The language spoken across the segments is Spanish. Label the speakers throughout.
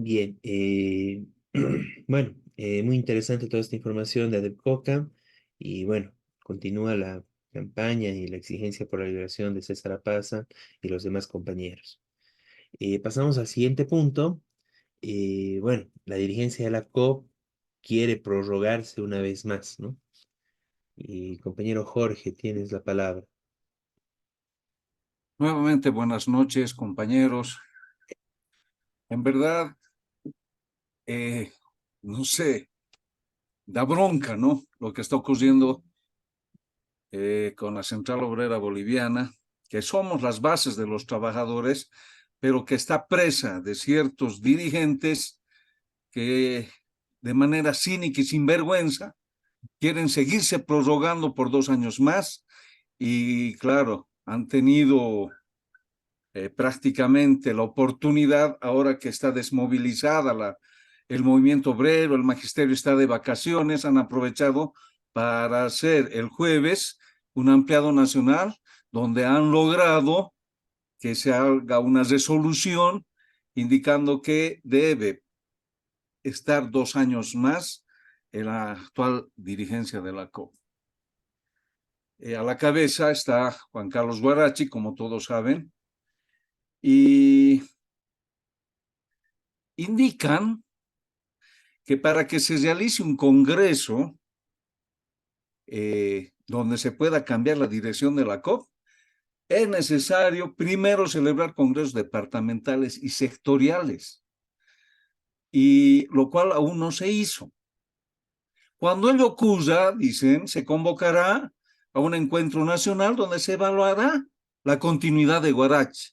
Speaker 1: Bien, bueno, muy interesante toda esta información de ADEPCOCA y bueno, continúa la campaña y la exigencia por la liberación de César Apaza y los demás compañeros. Pasamos al siguiente punto. Bueno, la dirigencia de la COP quiere prorrogarse una vez más, ¿no? Y compañero Jorge, tienes la palabra.
Speaker 2: Nuevamente, buenas noches, compañeros. En verdad, eh, no sé, da bronca, ¿no? Lo que está ocurriendo con la Central Obrera Boliviana, que somos las bases de los trabajadores, pero que está presa de ciertos dirigentes que de manera cínica y sin vergüenza quieren seguirse prorrogando por 2 años más y claro, han tenido prácticamente la oportunidad, ahora que está desmovilizada el movimiento obrero, el magisterio está de vacaciones, han aprovechado para hacer el jueves un ampliado nacional donde han logrado que se haga una resolución indicando que debe estar 2 años más en la actual dirigencia de la COP. A la cabeza está Juan Carlos Guarachi, como todos saben, y indican que para que se realice un congreso donde se pueda cambiar la dirección de la COP, es necesario primero celebrar congresos departamentales y sectoriales, y lo cual aún no se hizo. Cuando ello ocurra, dicen, se convocará a un encuentro nacional donde se evaluará la continuidad de Guarachi.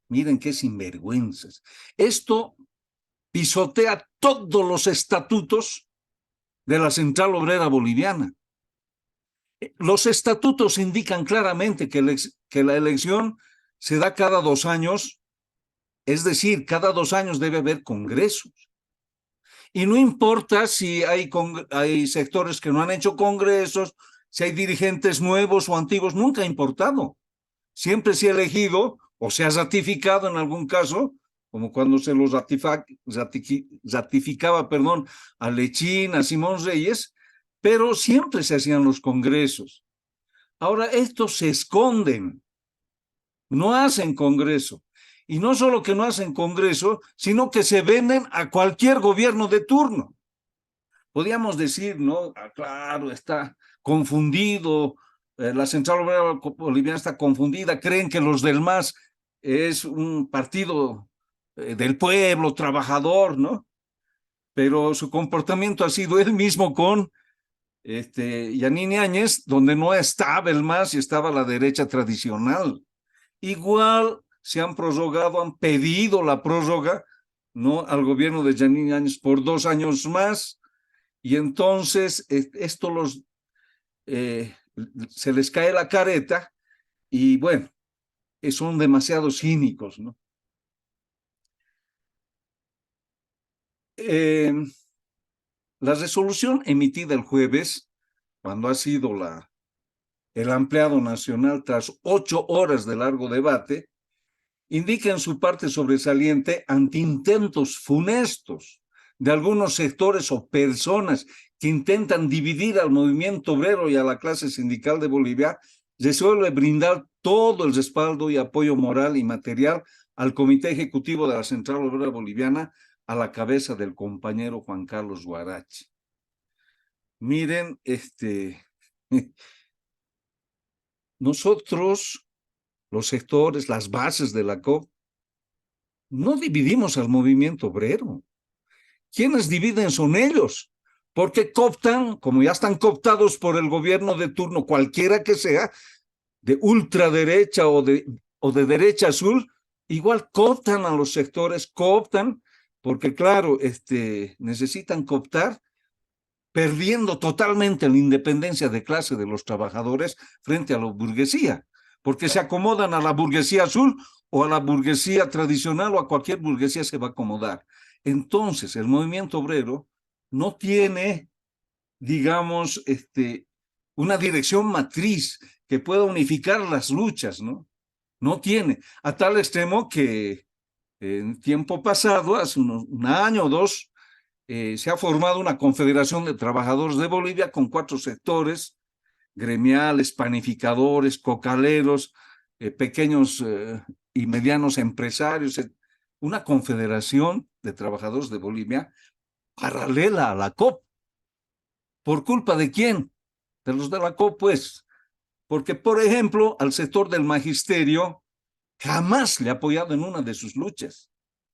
Speaker 2: Miren qué sinvergüenzas. Esto pisotea todos los estatutos de la Central Obrera Boliviana. Los estatutos indican claramente que la elección se da cada 2 años, es decir, cada 2 años debe haber congresos. Y no importa si hay sectores que no han hecho congresos, si hay dirigentes nuevos o antiguos, nunca ha importado. Siempre se ha elegido o se ha ratificado en algún caso, como cuando se los ratificaba, perdón, a Lechín, a Simón Reyes, pero siempre se hacían los congresos. Ahora estos se esconden, no hacen congreso. Y no solo que no hacen congreso, sino que se venden a cualquier gobierno de turno. Podríamos decir, ¿no? Ah, claro, está confundido, la Central Obrera Boliviana está confundida, creen que los del MAS es un partido del pueblo, trabajador, ¿no? Pero su comportamiento ha sido el mismo con Yanine Áñez, donde no estaba el MAS y estaba la derecha tradicional. Igual se han prorrogado, han pedido la prórroga, ¿no? Al gobierno de Yanine Áñez por 2 años más, y entonces esto eh, se les cae la careta y bueno, son demasiado cínicos, ¿no? Eh, la resolución emitida el jueves, cuando ha sido el ampliado nacional tras 8 horas de largo debate, indica en su parte sobresaliente ante intentos funestos de algunos sectores o personas que intentan dividir al movimiento obrero y a la clase sindical de Bolivia, resuelve brindar todo el respaldo y apoyo moral y material al Comité Ejecutivo de la Central Obrera Boliviana a la cabeza del compañero Juan Carlos Guarachi. Miren, nosotros, los sectores, las bases de la COP, no dividimos al movimiento obrero. Quienes dividen son ellos, porque cooptan, como ya están cooptados por el gobierno de turno, cualquiera que sea, de ultraderecha o de derecha azul, igual cooptan a los sectores, cooptan, porque claro, necesitan cooptar, perdiendo totalmente la independencia de clase de los trabajadores frente a la burguesía, porque se acomodan a la burguesía azul o a la burguesía tradicional o a cualquier burguesía se va a acomodar. Entonces, el movimiento obrero no tiene, digamos, una dirección matriz que pueda unificar las luchas, ¿no? No tiene, a tal extremo que En tiempo pasado, hace un año o dos, se ha formado una Confederación de Trabajadores de Bolivia con 4 sectores, gremiales, panificadores, cocaleros, pequeños y medianos empresarios, una confederación de trabajadores de Bolivia paralela a la COP. ¿Por culpa de quién? De los de la COP, pues. Porque, por ejemplo, al sector del magisterio jamás le ha apoyado en una de sus luchas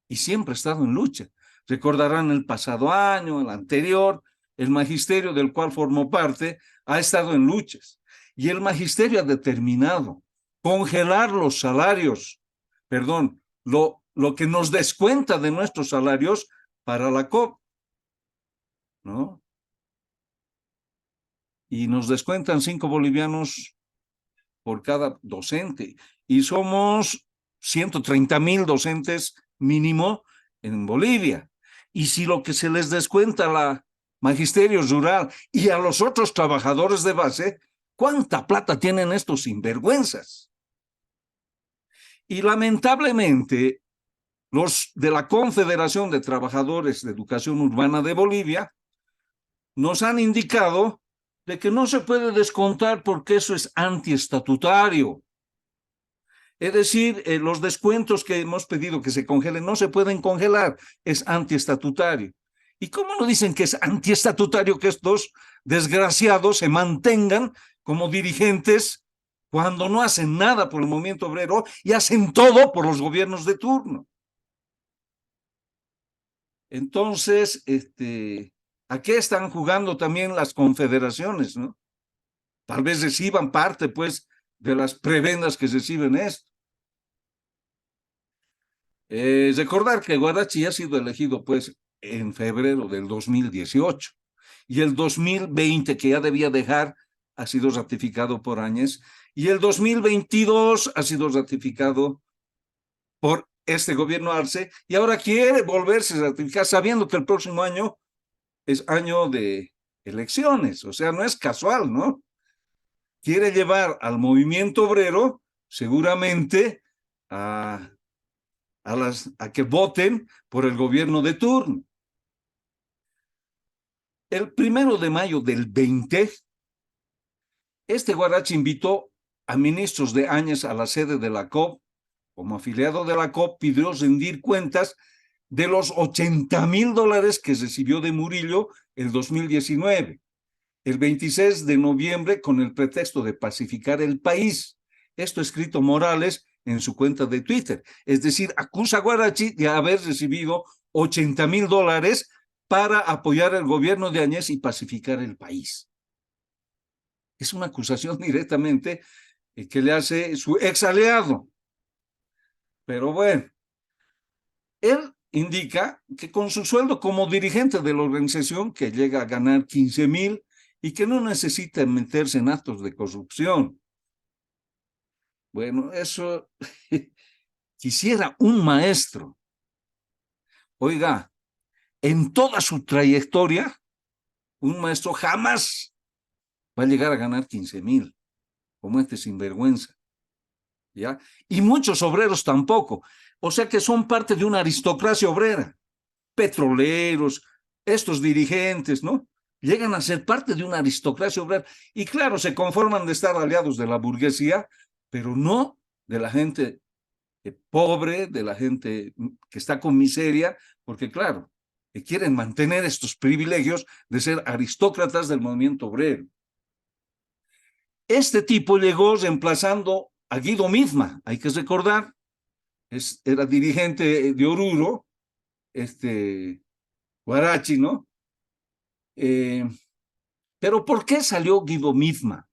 Speaker 2: y siempre ha estado en lucha. Recordarán el pasado año, el anterior, el magisterio del cual formó parte ha estado en luchas y el magisterio ha determinado congelar los salarios, perdón, lo que nos descuenta de nuestros salarios para la COP, ¿no? Y nos descuentan 5 bolivianos por cada docente y somos 130,000 docentes mínimo en Bolivia. Y si lo que se les descuenta a la magisterio rural y a los otros trabajadores de base, ¿cuánta plata tienen estos sinvergüenzas? Y lamentablemente, los de la Confederación de Trabajadores de Educación Urbana de Bolivia nos han indicado de que no se puede descontar porque eso es antiestatutario. Es decir, los descuentos que hemos pedido que se congelen no se pueden congelar, es antiestatutario. ¿Y cómo no dicen que es antiestatutario que estos desgraciados se mantengan como dirigentes cuando no hacen nada por el movimiento obrero y hacen todo por los gobiernos de turno? Entonces, ¿a qué están jugando también las confederaciones, no? Tal vez reciban parte, pues, de las prebendas que reciben esto. Recordar que Guarachi ha sido elegido, pues, en febrero del 2018 y el 2020, que ya debía dejar, ha sido ratificado por Áñez y el 2022 ha sido ratificado por este gobierno Arce y ahora quiere volverse a ratificar sabiendo que el próximo año es año de elecciones, o sea, no es casual, ¿no? Quiere llevar al movimiento obrero seguramente a a que voten por el gobierno de turno. El 1 de mayo del 20, este Guarachi invitó a ministros de Áñez a la sede de la COP. Como afiliado de la COP, pidió rendir cuentas de los $80,000 que recibió de Murillo el 2019, el 26 de noviembre, con el pretexto de pacificar el país. Esto escrito Morales en su cuenta de Twitter. Es decir, acusa a Guarachi de haber recibido $80,000 para apoyar el gobierno de Áñez y pacificar el país. Es una acusación directamente que le hace su ex aliado. Pero bueno, él indica que con su sueldo como dirigente de la organización, que llega a ganar 15,000 y que no necesita meterse en actos de corrupción. Bueno, eso quisiera un maestro. Oiga, en toda su trayectoria, un maestro jamás va a llegar a ganar 15,000, como este sinvergüenza, ¿ya? Y muchos obreros tampoco. O sea que son parte de una aristocracia obrera. Petroleros, estos dirigentes, ¿no? Llegan a ser parte de una aristocracia obrera. Y claro, se conforman de estar aliados de la burguesía, pero no de la gente pobre, de la gente que está con miseria, porque claro, quieren mantener estos privilegios de ser aristócratas del movimiento obrero. Este tipo llegó reemplazando a Guido Midma, hay que recordar, era dirigente de Oruro, Guarachi, ¿no? Pero ¿por qué salió Guido Midma?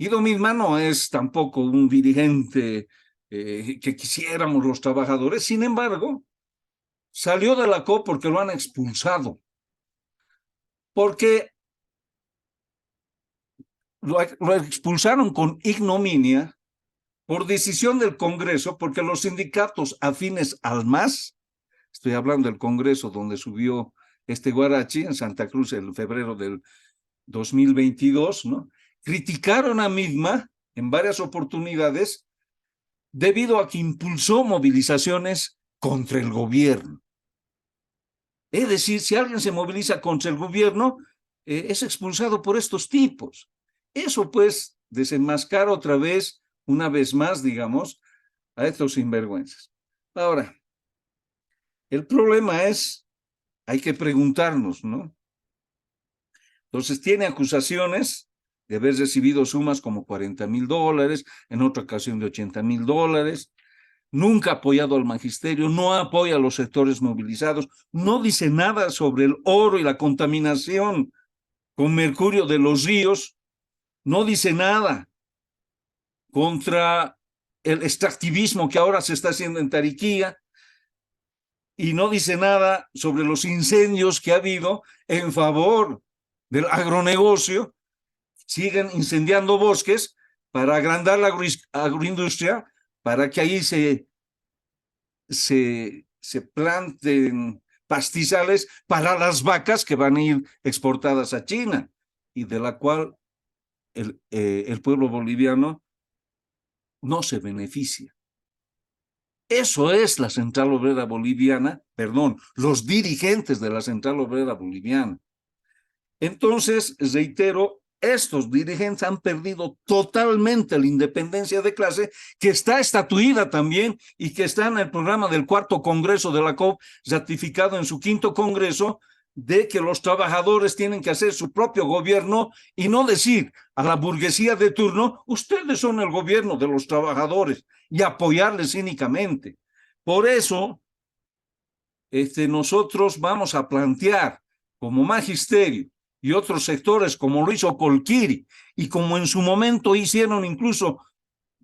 Speaker 2: Guido Midma no es tampoco un dirigente que quisiéramos los trabajadores, sin embargo, salió de la COP porque lo han expulsado, porque lo expulsaron con ignominia por decisión del Congreso, porque los sindicatos afines al MAS, estoy hablando del Congreso donde subió este Guarachi en Santa Cruz en febrero del 2022, ¿no? Criticaron a Midma en varias oportunidades debido a que impulsó movilizaciones contra el gobierno. Es decir, si alguien se moviliza contra el gobierno, es expulsado por estos tipos. Eso pues desenmascara otra vez, una vez más, digamos, a estos sinvergüenzas. Ahora, el problema es, hay que preguntarnos, ¿no? Entonces tiene acusaciones de haber recibido sumas como $40,000, en otra ocasión de $80,000, nunca ha apoyado al magisterio, no apoya a los sectores movilizados, no dice nada sobre el oro y la contaminación con mercurio de los ríos, no dice nada contra el extractivismo que ahora se está haciendo en Tariquía y no dice nada sobre los incendios que ha habido en favor del agronegocio. Siguen incendiando bosques para agrandar la agroindustria, para que ahí se planten pastizales para las vacas que van a ir exportadas a China y de la cual el pueblo boliviano no se beneficia. Eso es la Central Obrera Boliviana, perdón, los dirigentes de la Central Obrera Boliviana. Entonces, reitero, estos dirigentes han perdido totalmente la independencia de clase, que está estatuida también y que está en el programa del cuarto Congreso de la COP, ratificado en su quinto Congreso, de que los trabajadores tienen que hacer su propio gobierno y no decir a la burguesía de turno, ustedes son el gobierno de los trabajadores y apoyarles cínicamente. Por eso, nosotros vamos a plantear como magisterio y otros sectores como lo hizo Colquiri y como en su momento hicieron incluso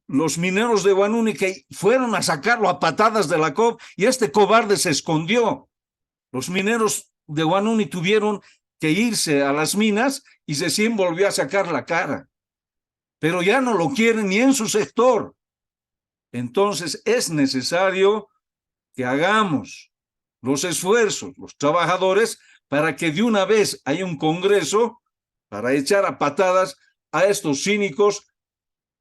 Speaker 2: los mineros de Guanuni, que fueron a sacarlo a patadas de la COP y este cobarde se escondió. Los mineros de Guanuni tuvieron que irse a las minas y recién volvió a sacar la cara, pero ya no lo quieren ni en su sector. Entonces es necesario que hagamos los esfuerzos, los trabajadores, para que de una vez haya un congreso para echar a patadas a estos cínicos,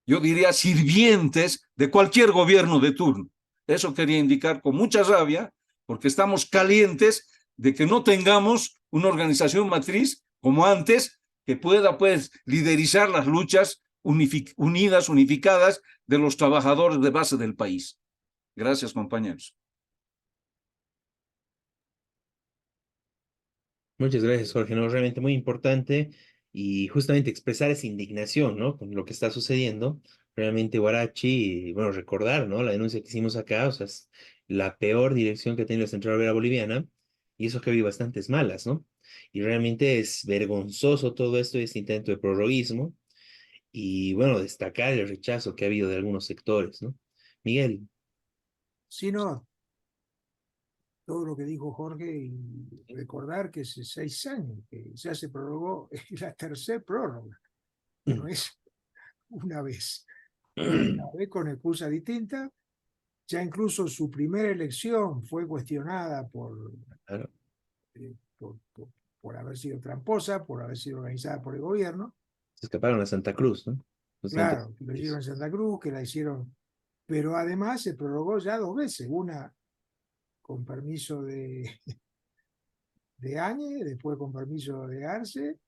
Speaker 2: yo diría sirvientes de cualquier gobierno de turno. Eso quería indicar con mucha rabia, porque estamos calientes de que no tengamos una organización matriz como antes, que pueda pues liderizar las luchas unidas, unificadas de los trabajadores de base del país. Gracias, compañeros.
Speaker 1: Muchas gracias, Jorge. No, realmente muy importante y justamente expresar esa indignación, ¿no? Con lo que está sucediendo. Realmente Huarachi, y, bueno, recordar, ¿no? La denuncia que hicimos acá, o sea, es la peor dirección que ha tenido la Central Obrera Boliviana y eso que había bastantes malas, ¿no? Y realmente es vergonzoso todo esto, este intento de prorroguismo y, bueno, destacar el rechazo que ha habido de algunos sectores, ¿no? Miguel.
Speaker 3: Sino todo lo que dijo Jorge y recordar que hace 6 años que ya se prorrogó, es la tercera prórroga, no es una vez, es cada vez con excusa distinta. Ya incluso su primera elección fue cuestionada
Speaker 1: Claro,
Speaker 3: eh, por, por, por haber sido tramposa, por haber sido organizada por el gobierno.
Speaker 1: se escaparon a Santa Cruz, ¿no? Justamente.
Speaker 3: Claro, que lo hicieron en Santa Cruz, que la hicieron, pero además se prorrogó ya 2 veces, una con permiso de Áñez, después con permiso de Arce,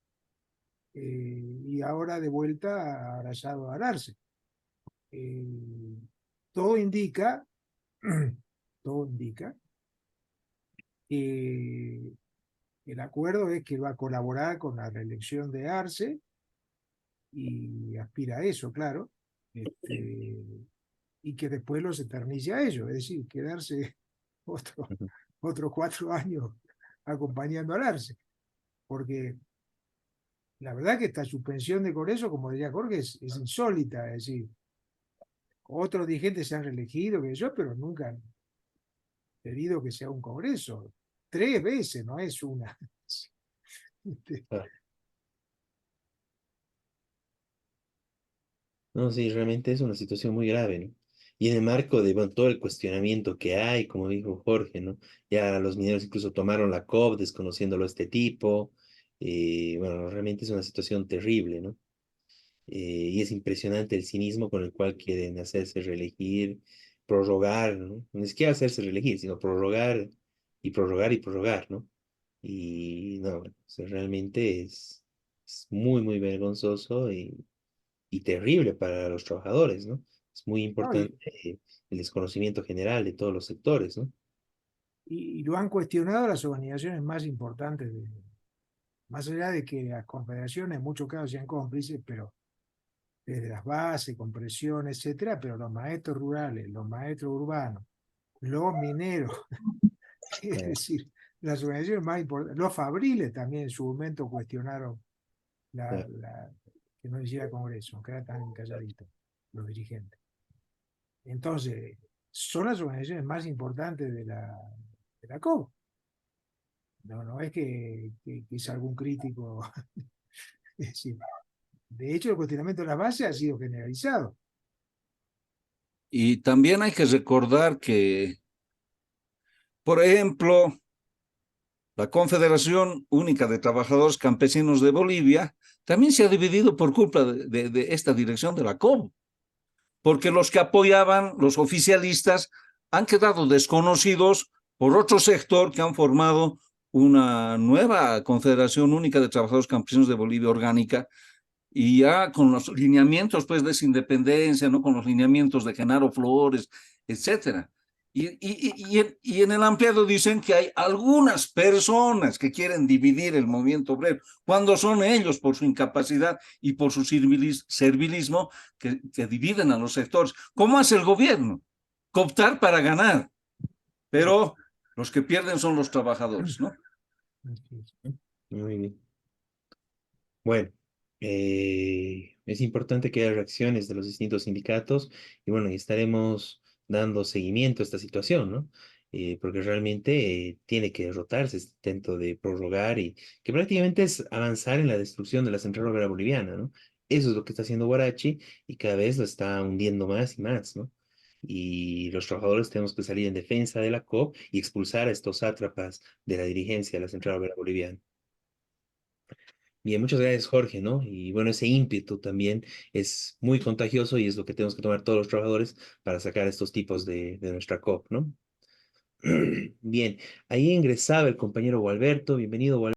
Speaker 3: y ahora de vuelta a Arayado Ararse. Eh, todo indica, todo indica que el acuerdo es que va a colaborar con la reelección de Arce y aspira a eso, claro, y que después los eternice a ellos, es decir, quedarse otro,
Speaker 1: Ujú.
Speaker 3: otros 4 años acompañando al Arce, porque la verdad que esta suspensión de Congreso, como diría Jorge, es insólita, es decir, otros dirigentes se han reelegido, que yo, pero nunca han pedido que sea un Congreso. 3 veces, no es una.
Speaker 1: Ah, no, sí, realmente es una situación muy grave, ¿no? Y en el marco de bueno, todo el cuestionamiento que hay, como dijo Jorge, ¿no? Ya los mineros incluso tomaron la COP desconociéndolo a este tipo. Bueno, realmente es una situación terrible, ¿no? Y es impresionante el cinismo con el cual quieren hacerse reelegir. prorrogar, ¿no? Ni siquiera hacerse reelegir, sino prorrogar y prorrogar y prorrogar, ¿no? Y no, bueno, o sea, realmente es muy, muy vergonzoso y terrible para los trabajadores, ¿no? Es muy
Speaker 3: ¿no?
Speaker 1: importante el desconocimiento general de todos los sectores, ¿no?
Speaker 3: Y lo han cuestionado las organizaciones más importantes, más allá de que las confederaciones en muchos casos sean cómplices, pero desde las bases, con presión, etcétera, pero los maestros rurales, los maestros urbanos, los mineros, es
Speaker 1: Claro,
Speaker 3: decir, las organizaciones más importantes, los fabriles también en su momento cuestionaron
Speaker 1: claro.
Speaker 3: que no hiciera Congreso, que era tan calladito, los dirigentes. Entonces, son las organizaciones más importantes de la COP. No, no es que es algún crítico. Es decir, de hecho, el cuestionamiento de la base ha sido generalizado.
Speaker 2: Y también hay que recordar que, por ejemplo, la Confederación Única de Trabajadores Campesinos de Bolivia también se ha dividido por culpa de esta dirección de la COB, porque los que apoyaban, los oficialistas, han quedado desconocidos por otro sector que han formado una nueva Confederación Única de Trabajadores Campesinos de Bolivia orgánica, y ya con los lineamientos pues de esa independencia, ¿no? Con los lineamientos de Genaro Flores, etcétera. Y en el ampliado dicen que hay algunas personas que quieren dividir el movimiento obrero, cuando son ellos por su incapacidad y por su servilismo que dividen a los sectores. ¿Cómo hace el gobierno? Cooptar para ganar, pero los que pierden son los trabajadores, ¿no?
Speaker 1: Muy bien. Bueno, es importante que haya reacciones de los distintos sindicatos y bueno, y estaremos dando seguimiento a esta situación, ¿no? Porque realmente tiene que derrotarse este intento de prorrogar y que prácticamente es avanzar en la destrucción de la central obrera boliviana, ¿no? Eso es lo que está haciendo Guarachi y cada vez lo está hundiendo más y más, ¿no? Y los trabajadores tenemos que salir en defensa de la COP y expulsar a estos sátrapas de la dirigencia de la central obrera boliviana. Bien, muchas gracias, Jorge, ¿no? Y bueno, ese ímpetu también es muy contagioso y es lo que tenemos que tomar todos los trabajadores para sacar a estos tipos de nuestra COP, ¿no? Bien, ahí ingresaba el compañero Gualberto. Bienvenido, Gualberto.